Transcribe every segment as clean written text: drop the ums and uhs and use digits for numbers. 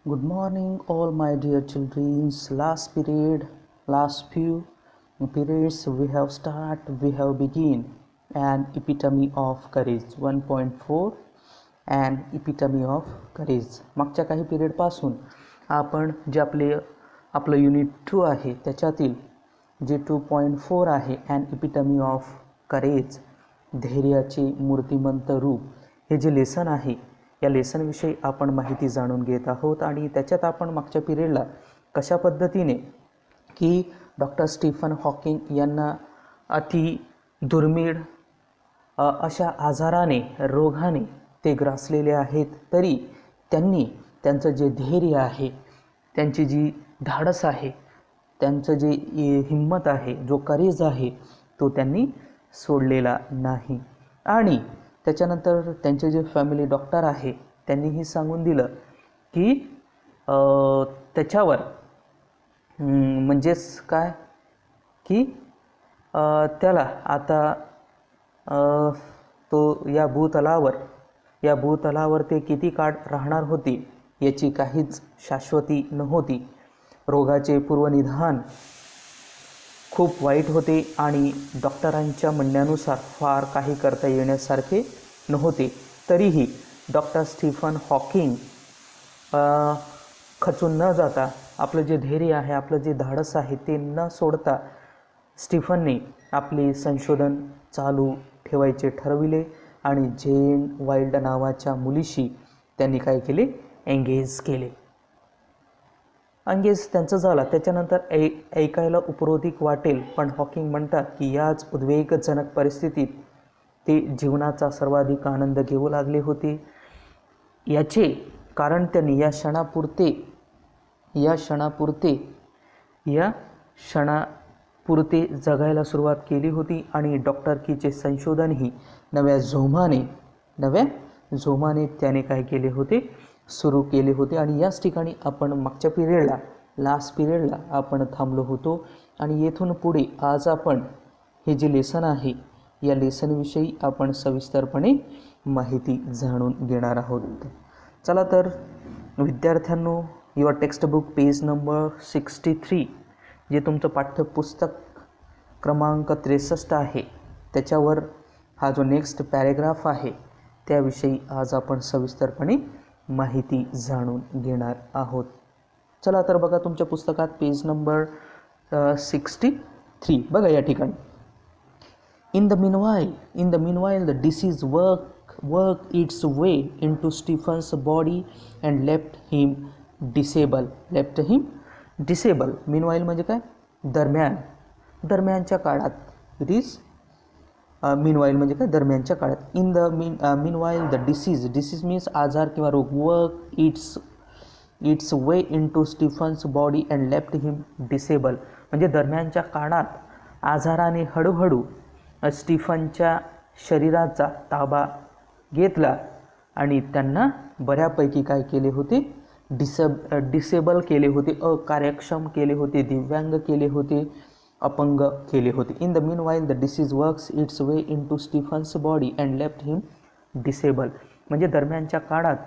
Good morning, all my dear children. Last few periods we have begin an epitome of courage 1.4 and epitome of courage. मागच्या काही पिरियडपासून आपण जे आपलं unit 2 आहे त्याच्यातील जे 2.4 आहे अँड इपिटमी ऑफ करेज, धैर्याचे मूर्तिमंत रूप, हे जे लेसन आहे या लेसनविषयी आपण माहिती जाणून घेत आहोत. आणि त्याच्यात आपण मागच्या पिरियडला कशा पद्धतीने की डॉक्टर स्टीफन हॉकिंग यांना अति दुर्मिळ अशा आजाराने, रोगाने ते ग्रासलेले आहेत, तरी त्यांनी त्यांचं जे धैर्य आहे, त्यांची जी धाडस आहे, त्यांचं जे हिम्मत आहे, जो करेज आहे, तो त्यांनी सोडलेला नाही. आणि त्याच्यानंतर त्यांचे जे फॅमिली डॉक्टर आहे त्यांनीही सांगून दिलं की त्याच्यावर म्हणजेच काय की त्याला आता तो या भूतलावर ते किती काळ राहणार होते याची काहीच शाश्वती नव्हती. रोगाचे पूर्वनिदान खूप वाईट होते आणि डॉक्टरांच्या म्हणण्यानुसार फार काही करता येण्यासारखे नव्हते. तरीही डॉक्टर स्टीफन हॉकिंग खचून न जाता, आपलं जे धैर्य आहे, आपलं जे धाडस आहे ते न सोडता स्टीफनने आपले संशोधन चालू ठेवायचे ठरविले आणि जेन वाइल्ड नावाच्या मुलीशी त्यांनी काय केले, एंगेज त्यांचं झालं. त्याच्यानंतर ऐकायला उपरोधिक वाटेल, पण हॉकिंग म्हणतात की याच उद्वेगजनक परिस्थितीत ते जीवनाचा सर्वाधिक आनंद घेऊ लागले होते. याचे कारण त्यांनी या क्षणापुरते जगायला सुरुवात केली होती. आणि डॉक्टरकीचे संशोधनही नव्या जोमाने त्याने काय केले होते, सुरू केले होते. आणि याच ठिकाणी आपण मागच्या पिरियडला, लास्ट पिरियडला आपण थांबलो होतो. आणि येथून पुढे आज आपण हे जे लेसन आहे या लेसनविषयी आपण सविस्तरपणे माहिती जाणून घेणार आहोत. चला तर विद्यार्थ्यांनो, your text book page number 63 जे तुमचं पाठ्यपुस्तक क्रमांक 63 आहे त्याच्यावर हा जो नेक्स्ट पॅरेग्राफ आहे त्याविषयी आज आपण सविस्तरपणे माहिती जाणून घेणार आहोत. चला तर बघा तुमच्या पुस्तकात पेज नंबर 63 बघा या ठिकाणी. In the meanwhile, the disease worked its way into Stephen's body and left him disable. Meanwhile म्हणजे काय, दरम्यानच्या काळात. इट इज meanwhile म्हणजे काय, दरम्यानच्या काळात. In the meanwhile, the disease means आजार किंवा रोग, worked its way into Stephen's body and left him disable म्हणजे दरम्यानच्या काळात आजाराने हळूहळू स्टीफनच्या शरीराचा ताबा घेतला आणि त्यांना बऱ्यापैकी काय केले होते, डिसेबल केले होते, अकार्यक्षम केले होते, दिव्यांग केले होते, अपंग केले होते. In the meanwhile the disease works its way into Stephen's body and left him disable म्हणजे दरम्यानच्या काळात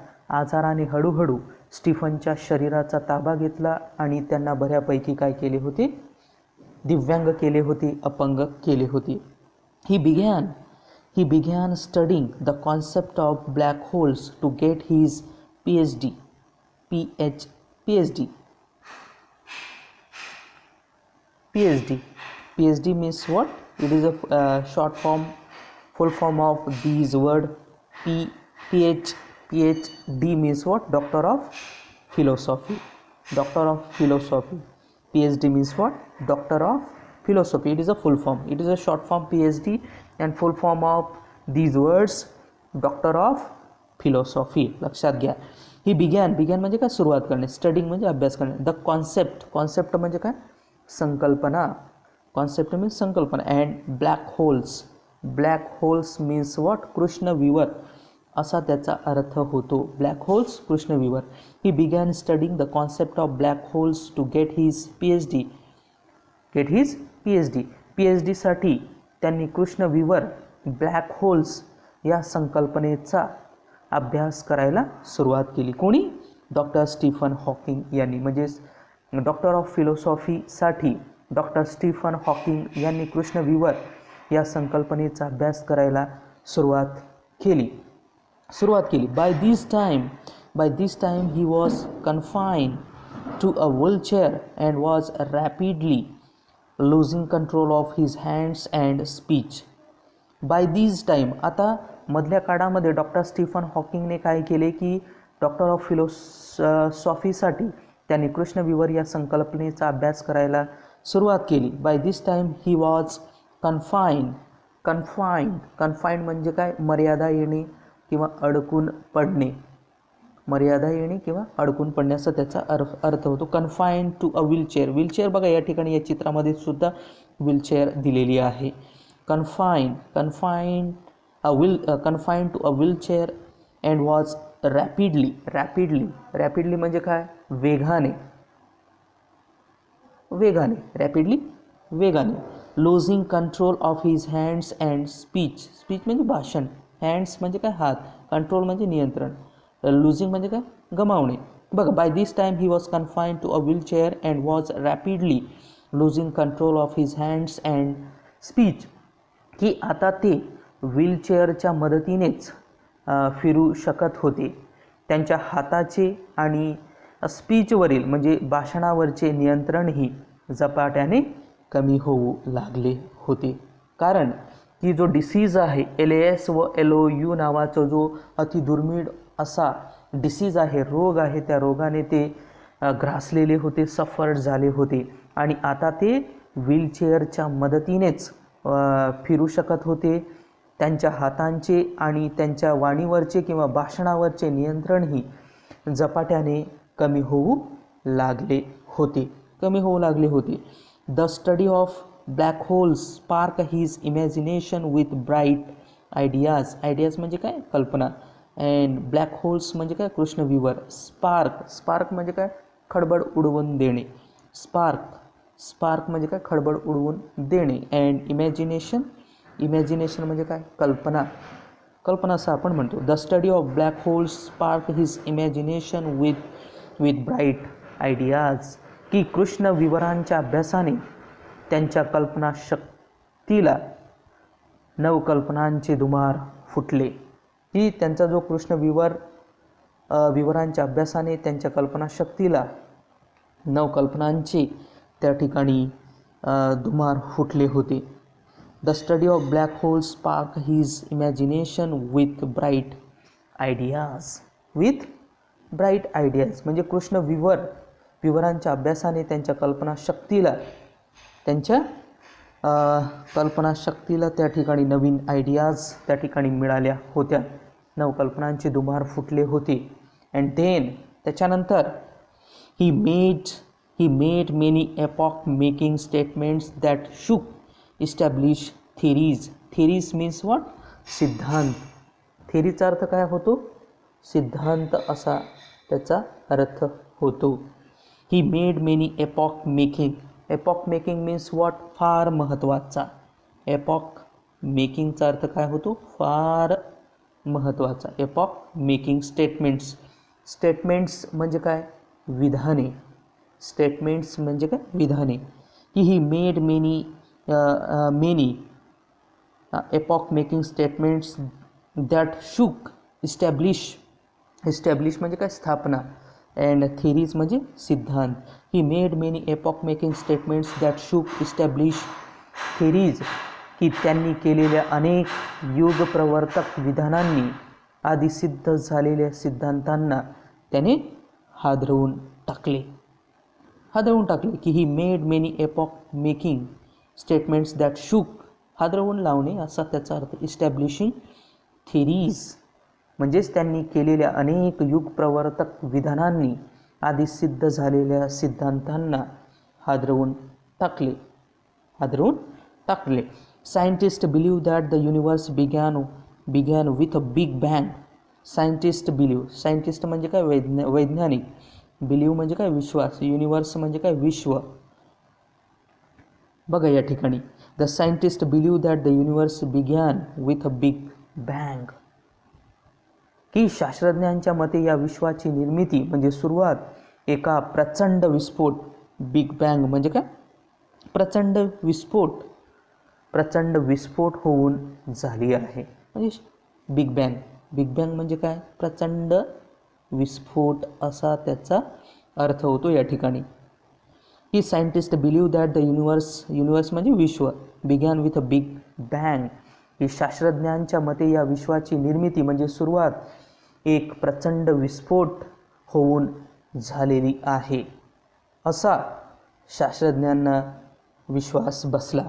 आजाराने हळूहळू स्टीफनच्या शरीराचा ताबा घेतला आणि त्यांना बऱ्यापैकी काय केले होते, दिव्यांग केले होते, अपंग केले होते. He began studying the concept of black holes to get his PhD. PhD means what? It is a full form of these word. PhD means what? Doctor of Philosophy. PhD means what? Doctor of Philosophy. It is a full form. It is a short form PhD and full form of these words Doctor of Philosophy. लक्षात घ्या. He began म्हणजे काय, सुरुवात करणे. Studying म्हणजे अभ्यास करणे. The concept म्हणजे काय, संकल्पना. कॉन्सेप्ट मीन्स संकल्पना. And black holes means what, कृष्णविवर असा त्याचा अर्थ होतो. ब्लॅक होल्स, कृष्णविवर. He began studying the concept of black holes to get his PhD साठी त्यांनी कृष्णविवर, ब्लॅक होल्स या संकल्पनेचा अभ्यास करायला सुरुवात केली. कोणी, डॉक्टर स्टीफन हॉकिंग यांनी, म्हणजेच डॉक्टर ऑफ फिलॉसॉफीसाठी डॉक्टर स्टीफन हॉकिंग यांनी कृष्णविवर या संकल्पनेचा अभ्यास करायला सुरुवात केली. By this time he was confined to a wheelchair and was rapidly losing control of his hands and speech. By this time, आता मधल्या काळामध्ये डॉक्टर स्टीफन हॉकिंगने काय केले की डॉक्टर ऑफ फिलॉसॉफीसाठी त्यांनी कृष्णविवर या संकल्पनेचा अभ्यास करायला सुरुवात केली. By this time he was confined म्हणजे काय, मर्यादा येणे किंवा अडकून पडणे, मर्यादा येणे किंवा अडकून पडण्याचा त्याचा अर्थ होतो. कन्फाइंड टू अ व्हीलचेअर बघा या ठिकाणी या चित्रामध्ये सुद्धा व्हीलचेअर दिलेली आहे. Confined to a wheelchair and was rapidly म्हणजे काय, वेगाने losing control of his hands and speech म्हणजे भाषण, हँड्स म्हणजे काय हात, कंट्रोल म्हणजे नियंत्रण, लूजिंग म्हणजे काय गमावणे. बघा by this time he was confined to a wheelchair and was rapidly losing control of his hands and speech, की आता ते व्हीलचेअरच्या मदतीनेच फिरू शकत होते. त्यांच्या हाताचे आणि स्पीचवरील म्हणजे भाषणावरचे नियंत्रणही झपाट्याने कमी होऊ लागले होते. कारण की जो डिसीज आहे LAS व LOU नावाचा जो अतिदुर्मिळ असा डिसीज आहे, रोग आहे, त्या रोगाने ते ग्रासलेले होते, सफर्ड झाले होते आणि आता ते व्हीलचेअरच्या मदतीनेच फिरू शकत होते. त्यांच्या हातांचे आणि त्यांच्या वाणीवरचे किंवा भाषणावरचे नियंत्रणही झपाट्याने कमी होऊ लागले होते. The study of black holes spark his imagination with bright ideas म्हणजे काय, कल्पना, अँड ब्लॅक होल्स म्हणजे काय, कृष्णविवर. स्पार्क म्हणजे काय, खडबड उडवून देणे, स्पार्क म्हणजे काय, खडबड उडवून देणे. अँड इमॅजिनेशन म्हणजे काय, कल्पना असं आपण म्हणतो. The study of black holes spark his imagination with bright ideas, की कृष्णविवरांच्या अभ्यासाने त्यांच्या कल्पनाशक्तीला नवकल्पनांचे दुमार फुटले. की त्यांचा जो विवरांच्या अभ्यासाने त्यांच्या कल्पनाशक्तीला नवकल्पनांचे त्या ठिकाणी दुमार फुटले होते. The study of black holes spark his imagination with bright ideas म्हणजे विवरांच्या अभ्यासाने त्यांच्या कल्पनाशक्तीला त्या ठिकाणी नवीन आयडियाज त्या ठिकाणी मिळाल्या होत्या, नवकल्पनांचे दुमार फुटले होते. अँड देन त्याच्यानंतर he made many epoch making statements that शुक इस्टॅब्लिश थेरीज मीन्स व्हॉट, सिद्धांत. थेरीचा अर्थ काय होतो, सिद्धांत असा त्याचा अर्थ होतो. He made many epoch making means what, फार महत्त्वाचा. एपॉक मेकिंगचा अर्थ काय होतो, फार महत्त्वाचा. एपॉक मेकिंग स्टेटमेंट्स म्हणजे काय, विधाने. की he made many epoch making statements that शुक इस्टॅब्लिश म्हणजे काय, स्थापना. अँड थेरीज म्हणजे सिद्धांत. He made many epoch making statements that शुक इस्टॅब्लिश थेरीज, की त्यांनी केलेल्या अनेक युगप्रवर्तक विधानांनी आधी सिद्ध झालेल्या सिद्धांतांना त्याने हादरवून टाकले. की he made many epoch making statements that शुक, हादरवून लावणे असा त्याचा अर्थ. इस्टॅब्लिशिंग थेरीज म्हणजेच त्यांनी केलेल्या अनेक युगप्रवर्तक विधानांनी आधी सिद्ध झालेल्या सिद्धांतांना हादरवून टाकले. Scientist believe that the universe begin with a big bang. Scientist म्हणजे काय, वैज्ञानिक. बिलीव्ह म्हणजे काय, विश्वास. युनिवर्स म्हणजे काय, विश्व. बघा या ठिकाणी the scientist believe that the universe begin with a big bang. की शास्त्रज्ञांच्या मते या विश्वाची निर्मिती म्हणजे सुरुवात एका प्रचंड विस्फोट, बिग बँग म्हणजे काय, प्रचंड विस्फोट होऊन झाली आहे. म्हणजे बिग बँग म्हणजे काय, प्रचंड विस्फोट असा त्याचा अर्थ होतो या ठिकाणी. की scientist believe that the universe म्हणजे विश्व begin with a big bang. की शास्त्रज्ञांच्या मते या विश्वाची निर्मिती म्हणजे सुरुवात एक प्रचंड विस्फोट होऊन झालेली आहे असा शास्त्रज्ञांना विश्वास बसला.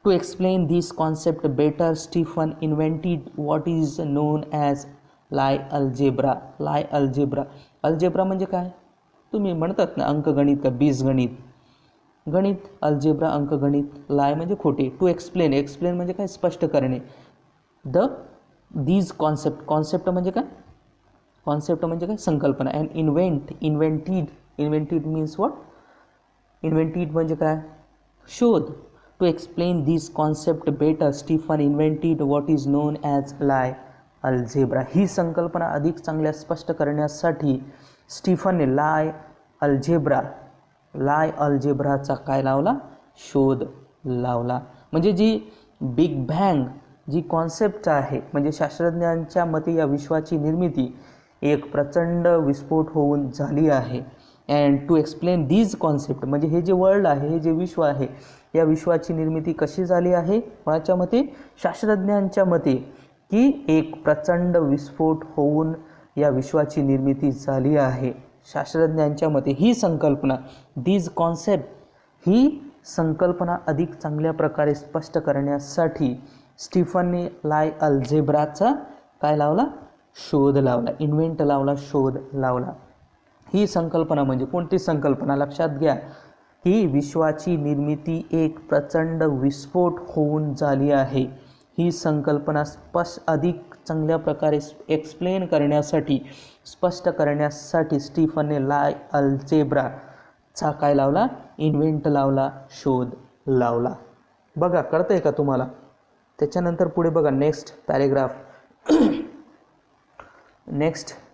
To explain this concept better Stephen invented what is known as lie algebra. Algebra म्हणजे काय, तुम्ही म्हणतात ना अंकगणित का बीजगणित, गणित, अल्जेब्रा अंकगणित, लाय म्हणजे खोटे. टू एक्सप्लेन म्हणजे काय, स्पष्ट करणे. दीज कॉन्सेप्ट म्हणजे काय, संकल्पना. And invented means what, invented म्हणजे काय, शोध. To explain this concept better Stephen invented what is known as lie algebra. ही संकल्पना अधिक चांगल्या स्पष्ट करण्यासाठी स्टीफनने लाय अल्जेब्राचा काय लावला, शोध लावला. म्हणजे जी बिग बँग जी कॉन्सेप्ट आहे, म्हणजे शास्त्रज्ञांच्या मते या विश्वाची निर्मिती एक प्रचंड विस्फोट होऊन झाली आहे. And to explain these concept म्हणजे हे जे वर्ल्ड आहे, हे जे विश्व आहे, या विश्वाची निर्मिती कशी झाली आहे, कोणाच्या मते, शास्त्रज्ञांच्या मते, की एक प्रचंड विस्फोट होऊन या विश्वाची निर्मिती झाली आहे. शास्त्रज्ञांच्या मते ही संकल्पना, दीज कॉन्सेप्ट, ही संकल्पना अधिक चांगल्या प्रकारे स्पष्ट करण्यासाठी स्टीफनने लाय अल्जेब्राचा काय लावला, शोध लावला, शोध लावला. ही संकल्पना म्हणजे कोणती संकल्पना, लक्षात घ्या की विश्वाची निर्मिती एक प्रचंड विस्फोट होऊन झाली आहे. ही संकल्पना अधिक चांगल्या प्रकारे एक्सप्लेन करण्यासाठी, स्पष्ट करण्यासाठी स्टीफनने लाय अल्जेब्राचा काय लावला, शोध लावला. बघा कळतंय का तुम्हाला. त्याच्यानंतर पुढे बघा नेक्स्ट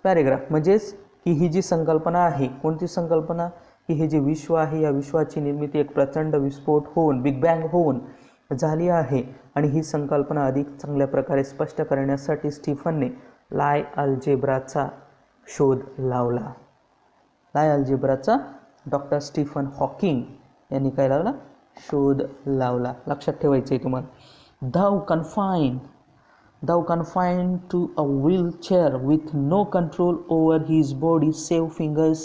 पॅरेग्राफ म्हणजेच की ही जी संकल्पना आहे, कोणती संकल्पना, की हे जे विश्व आहे या विश्वाची निर्मिती एक प्रचंड विस्फोट होऊन, बिग बँग होऊन झाली आहे. आणि ही संकल्पना अधिक चांगल्या प्रकारे स्पष्ट करण्यासाठी स्टीफनने लाय अल्जेब्राचा शोध लावला. लाय अल्जेब्राचा डॉक्टर स्टीफन हॉकिंग यांनी काय लावला, शोध लावला. लक्षात ठेवायचं आहे तुम्हाला. Thou confined to a wheelchair with no control over his body save fingers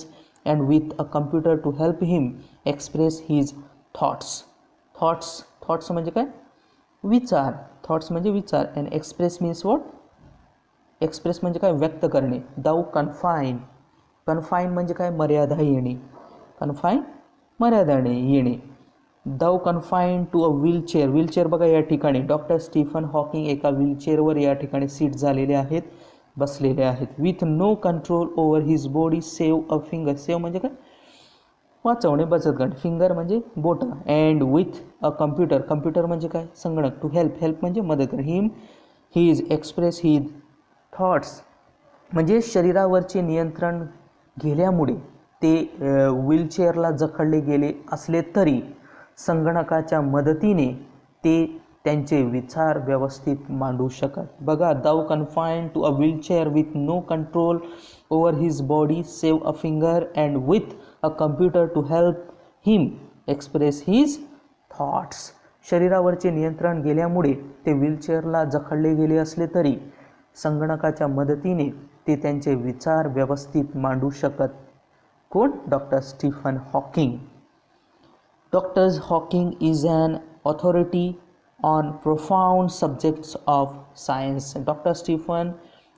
and with a computer to help him express his thoughts म्हणजे काय, विचार. थॉट्स म्हणजे विचार. And express means what, express म्हणजे काय, व्यक्त करणे. दाऊ कन्फाईन म्हणजे काय, मर्यादा येणे. मर्यादाने येणे. दाऊ कन्फाईन टू अ व्हीलचेअर बघा या ठिकाणी डॉक्टर स्टीफन हॉकिंग एका व्हीलचेअरवर या ठिकाणी सीट झालेले आहेत, बसलेले आहेत. With no control over his body save a finger. Save म्हणजे काय, वाचवणे, बचत करणे. फिंगर म्हणजे बोटं. अँड विथ अ कम्प्युटर म्हणजे काय, संगणक. टू हेल्प म्हणजे मदत करणे. He is express his thoughts म्हणजे शरीरावरचे नियंत्रण गेल्यामुळे ते व्हीलचेअरला जखडले गेले असले तरी संगणकाच्या मदतीने ते त्यांचे विचार व्यवस्थित मांडू शकत. बघा, though confined to a wheelchair with no control over his body save a finger and with a computer to help him express his thoughts. शरीरावरचे नियंत्रण गेल्यामुळे ते व्हीलचेअरला जखडले गेले असले तरी संगणकाच्या मदतीने ते त्यांचे विचार व्यवस्थित मांडू शकत. कोण, doctor Stephen Hawking. Dr. Hawking is an authority on profound subjects of science. Dr. Stephen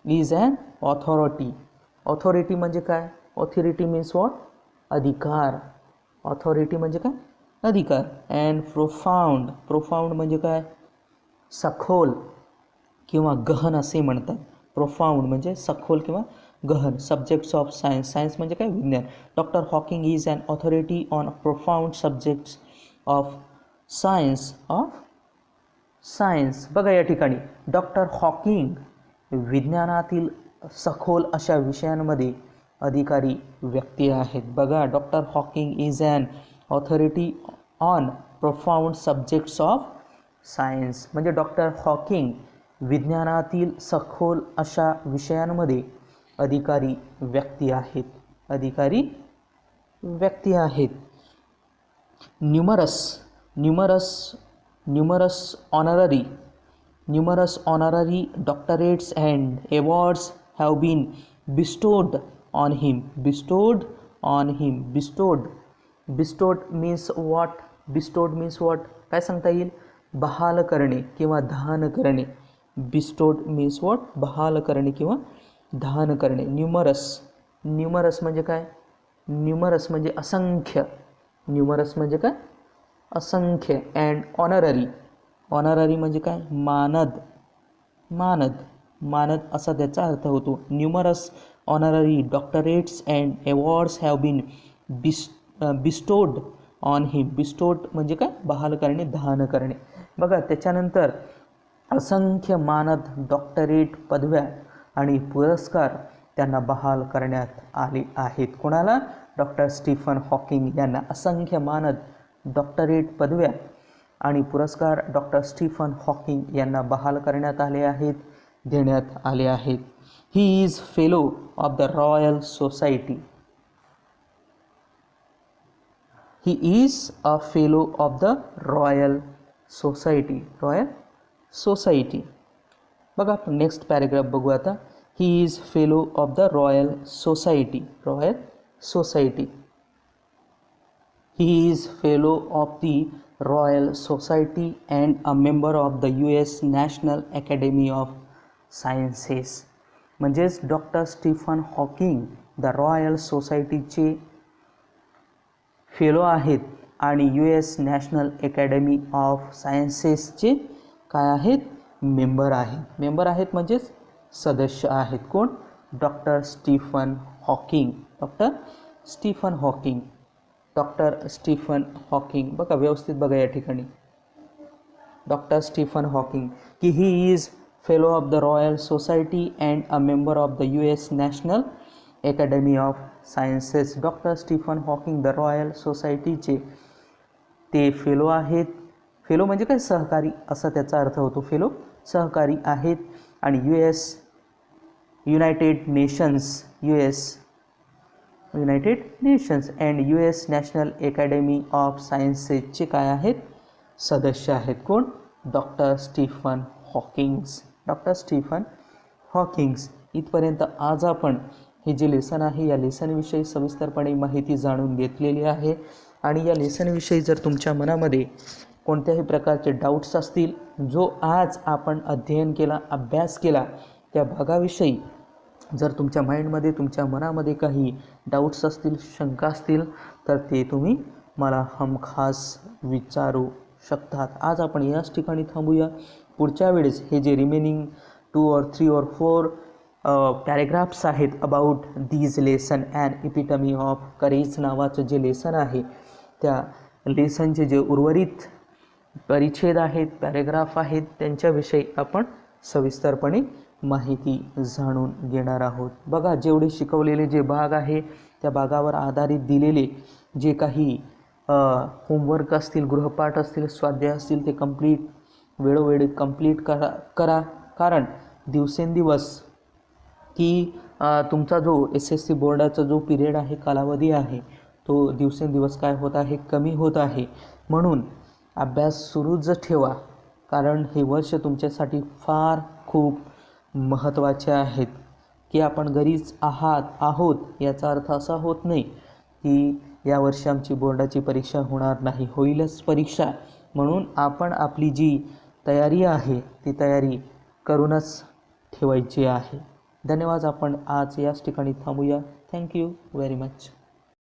is an authority. Authority म्हणजे काय, authority means what, अधिकार. Authority म्हणजे काय, अधिकार. And profound म्हणजे काय, सखोल किंवा गहन असे म्हणतात. प्रोफाउंड म्हणजे सखोल किंवा गहन. सब्जेक्ट्स ऑफ सायन्स म्हणजे काय, विज्ञान. Doctor Hawking is an authority on profound subjects of science. बघा या ठिकाणी डॉक्टर हॉकिंग विज्ञानातील सखोल अशा विषयांमध्ये अधिकारी व्यक्ती आहेत. बघा, doctor Hawking is an authority on profound subjects of science. म्हणजे डॉक्टर हॉकिंग विज्ञानातील सखोल अशा विषयांमध्ये अधिकारी व्यक्ती आहेत. अधिकारी व्यक्ती आहेत. Numerous honorary doctorates and awards have been bestowed on him. Bestowed means what? काय सांगता येईल? बहाल करणे किंवा दान करणे. bestowed means what? बहाल करणे किंवा दान करणे. न्यूमरस म्हणजे काय? न्यूमरस म्हणजे असंख्य. न्यूमरस म्हणजे काय? असंख्य. अँड ऑनररी म्हणजे काय? मानद असा त्याचा अर्थ होतो. Numerous honorary doctorates and awards have been bestowed on him. Bestowed म्हणजे काय? बहाल करणे, दान करणे. बघा, त्याच्यानंतर असंख्य मानद, डॉक्टरेट पदव्या आणि पुरस्कार त्यांना बहाल करण्यात आले आहेत. कोणाला? डॉक्टर स्टीफन हॉकिंग यांना असंख्य मानद, डॉक्टरेट पदव्या आणि पुरस्कार डॉक्टर स्टीफन हॉकिंग यांना बहाल करण्यात आले आहेत, देण्यात आले आहेत. ही is fellow of the Royal society. He is a fellow of the Royal society. बघा, आपण नेक्स्ट पॅरेग्राफ बघू आता. ही is fellow of the Royal society. He is fellow of the Royal Society and a member of the US National Academy of Sciences. म्हणजेच doctor Stephen Hawking the Royal सोसायटीचे fellow आहेत आणि US national academy of सायन्सेसचे काय आहेत? Member आहेत म्हणजेच सदस्य आहेत. कोण? Doctor Stephen Hawking. बघा, व्यवस्थित बघा या ठिकाणी. डॉक्टर स्टीफन हॉकिंग की he is fellow of the Royal Society and a member of the US national academy of Sciences. Doctor Stephen Hawking the Royal सोसायटीचे ते फेलो आहेत. फेलो म्हणजे काय? सहकारी असा त्याचा अर्थ होतो. फेलो सहकारी आहेत आणि United Nations and US national academy of सायन्सेसचे काय आहेत? सदस्य आहेत. कोण? Doctor Stephen Hawkings. इथपर्यंत आज आपण हे जे लेसन आहे या लेसनविषयी सविस्तरपणे माहिती जाणून घेतलेली आहे. आणि या लेसनविषयी जर तुमच्या मनामध्ये कोणत्याही प्रकारचे डाऊट्स असतील, जो आज आपण अध्ययन केला, अभ्यास केला, त्या भागाविषयी जर तुमच्या माइंडमध्ये, तुमच्या मनामध्ये काही डाऊट्स असतील, शंका असतील, तर ते तुम्ही मला हमखास विचारू शकतात. आज आपण याच ठिकाणी थांबूया. पुढच्या वेळेस हे जे रिमेनिंग 2 or 3 or 4 पॅरेग्राफ्स आहेत about these lesson and epitome of courage नावाचं जे लेसन आहे, त्या लेसनचे जे उर्वरित परिच्छेद आहेत, पॅरेग्राफ आहेत, त्यांच्याविषयी आपण सविस्तरपणे माहिती जाणून घेणार आहोत. बघा, जेवढे शिकवलेले जे भाग आहे त्या भागावर आधारित दिलेले जे काही होमवर्क असतील, गृहपाठ असतील, स्वाध्याय असतील, ते वेळोवेळी कंप्लीट करा. कारण दिवसेंदिवस की तुमचा जो SSC बोर्डाचा जो पिरियड आहे, कालावधी आहे, तो दिवसेंदिवस काय होत आहे? कमी होत आहे. म्हणून अभ्यास सुरूच ठेवा. कारण हे वर्ष तुमच्यासाठी फार खूप महत्त्वाचे आहेत. की आपण घरीच आहोत याचा अर्थ असा होत नाही की यावर्षी आमची बोर्डाची परीक्षा होणार नाही. होईलच परीक्षा. म्हणून आपण आपली जी तयारी आहे ती तयारी करूनच ठेवायची आहे. धन्यवाद. आपण आज याच ठिकाणी थांबूया. Thank you very much.